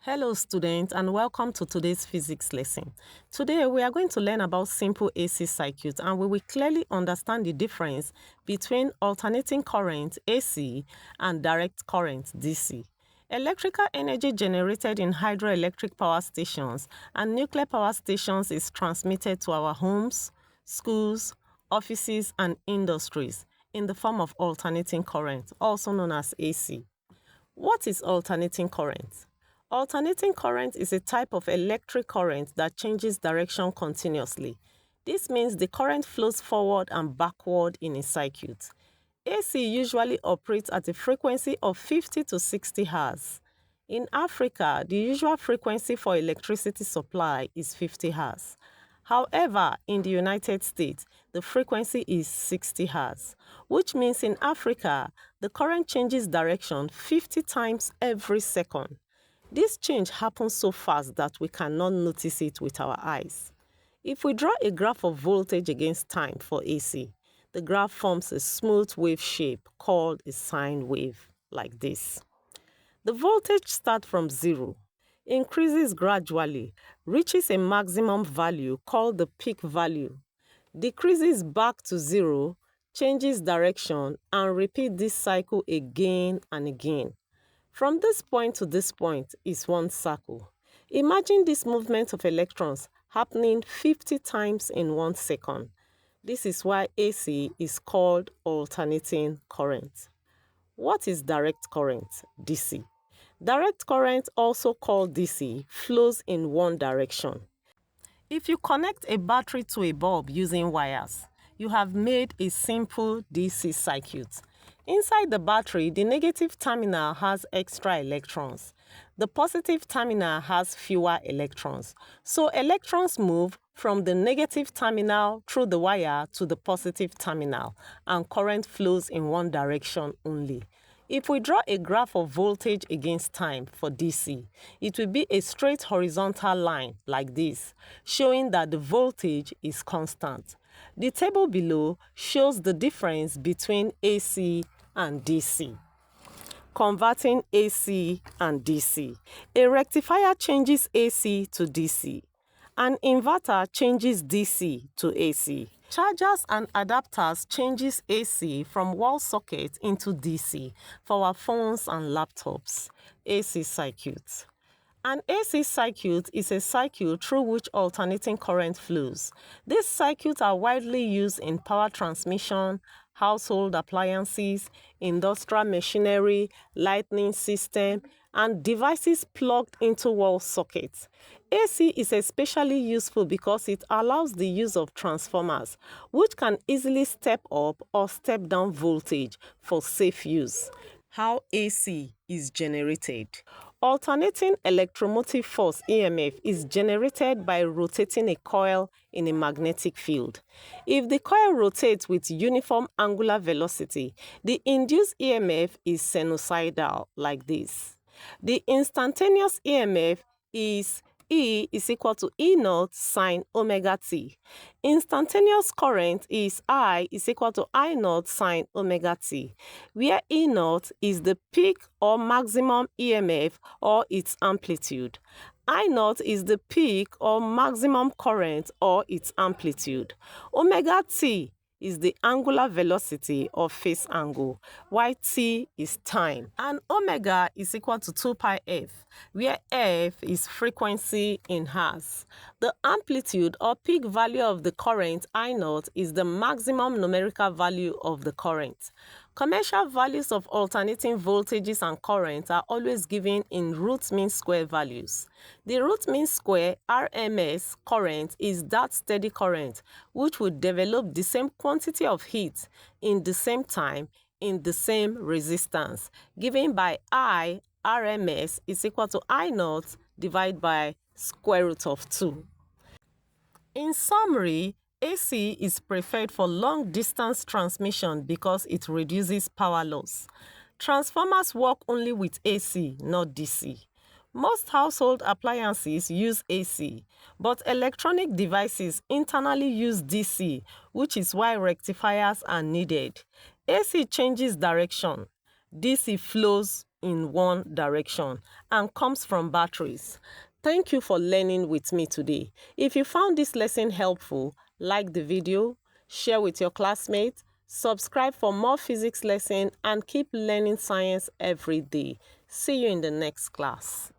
Hello students and welcome to today's physics lesson. Today we are going to learn about simple AC circuits and we will clearly understand the difference between alternating current AC and direct current DC. Electrical energy generated in hydroelectric power stations and nuclear power stations is transmitted to our homes, schools, offices and industries in the form of alternating current, also known as AC. What is alternating current? Alternating current is a type of electric current that changes direction continuously. This means the current flows forward and backward in a circuit. AC usually operates at a frequency of 50 to 60 Hz. In Africa, the usual frequency for electricity supply is 50 Hz. However, in the United States, the frequency is 60 Hz, which means in Africa, the current changes direction 50 times every second. This change happens so fast that we cannot notice it with our eyes. If we draw a graph of voltage against time for AC, the graph forms a smooth wave shape called a sine wave, like this. The voltage starts from zero, increases gradually, reaches a maximum value called the peak value, decreases back to zero, changes direction, and repeat this cycle again and again. From this point to this point is one circle. Imagine this movement of electrons happening 50 times in 1 second. This is why AC is called alternating current. What is direct current, DC? Direct current, also called DC, flows in one direction. If you connect a battery to a bulb using wires, you have made a simple DC circuit. Inside the battery, the negative terminal has extra electrons. The positive terminal has fewer electrons. So electrons move from the negative terminal through the wire to the positive terminal, and current flows in one direction only. If we draw a graph of voltage against time for DC, it will be a straight horizontal line like this, showing that the voltage is constant. The table below shows the difference between AC and DC. Converting AC and DC. A rectifier changes AC to DC. An inverter changes DC to AC. Chargers and adapters changes AC from wall socket into DC for our phones and laptops. AC circuit. An AC circuit is a circuit through which alternating current flows. These circuits are widely used in power transmission, household appliances, industrial machinery, lighting system, and devices plugged into wall sockets. AC is especially useful because it allows the use of transformers, which can easily step up or step down voltage for safe use. How AC is generated. Alternating electromotive force EMF is generated by rotating a coil in a magnetic field. If the coil rotates with uniform angular velocity, the induced EMF is sinusoidal like this. The instantaneous EMF is E is equal to E naught sine omega t. Instantaneous current is I is equal to I naught sine omega t, where E naught is the peak or maximum EMF or its amplitude. I naught is the peak or maximum current or its amplitude. Omega t is the angular velocity or phase angle, while t is time. And omega is equal to 2 pi f, where f is frequency in Hertz. The amplitude or peak value of the current I naught is the maximum numerical value of the current. Commercial values of alternating voltages and currents are always given in root mean square values. The root mean square RMS current is that steady current which will develop the same quantity of heat in the same time in the same resistance, given by I RMS is equal to I naught divided by square root of 2. In summary, AC is preferred for long-distance transmission because it reduces power loss. Transformers work only with AC, not DC. Most household appliances use AC, but electronic devices internally use DC, which is why rectifiers are needed. AC changes direction. DC flows in one direction and comes from batteries. Thank you for learning with me today. If you found this lesson helpful, like the video, share with your classmates, subscribe for more physics lessons, and keep learning science every day. See you in the next class.